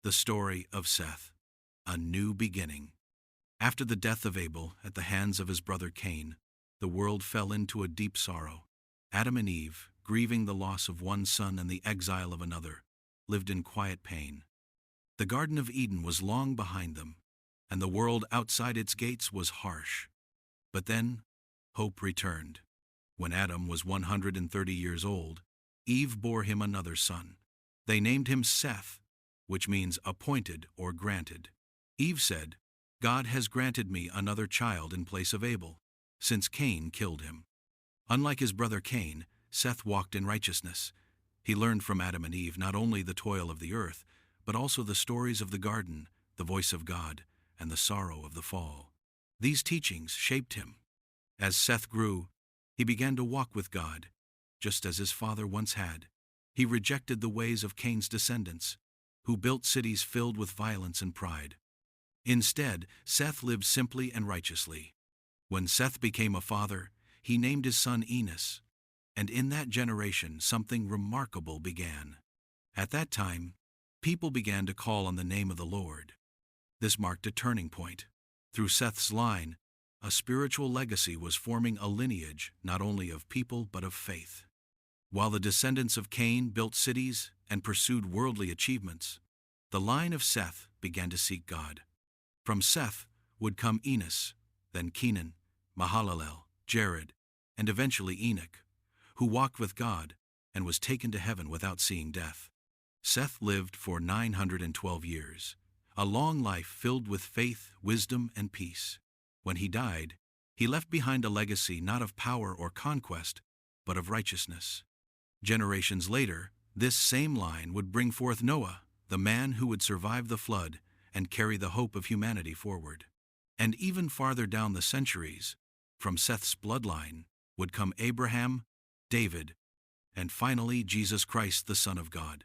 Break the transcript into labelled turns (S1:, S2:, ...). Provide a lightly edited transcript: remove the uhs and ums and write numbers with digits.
S1: The story of Seth, a new beginning. After the death of Abel at the hands of his brother Cain, the world fell into a deep sorrow. Adam and Eve, grieving the loss of one son and the exile of another, lived in quiet pain. The Garden of Eden was long behind them, and the world outside its gates was harsh. But then, hope returned. When Adam was 130 years old, Eve bore him another son. They named him Seth, which means appointed or granted. Eve said, "God has granted me another child in place of Abel, since Cain killed him." Unlike his brother Cain, Seth walked in righteousness. He learned from Adam and Eve not only the toil of the earth, but also the stories of the garden, the voice of God, and the sorrow of the fall. These teachings shaped him. As Seth grew, he began to walk with God, just as his father once had. He rejected the ways of Cain's descendants, who built cities filled with violence and pride. Instead, Seth lived simply and righteously. When Seth became a father, he named his son Enos, and in that generation something remarkable began. At that time, people began to call on the name of the Lord. This marked a turning point. Through Seth's line, a spiritual legacy was forming, a lineage not only of people but of faith. While the descendants of Cain built cities and pursued worldly achievements, the line of Seth began to seek God. From Seth would come Enos, then Kenan, Mahalalel, Jared, and eventually Enoch, who walked with God and was taken to heaven without seeing death. Seth lived for 912 years, a long life filled with faith, wisdom, and peace. When he died, he left behind a legacy not of power or conquest, but of righteousness. Generations later, this same line would bring forth Noah, the man who would survive the flood and carry the hope of humanity forward. And even farther down the centuries, from Seth's bloodline, would come Abraham, David, and finally Jesus Christ, the Son of God.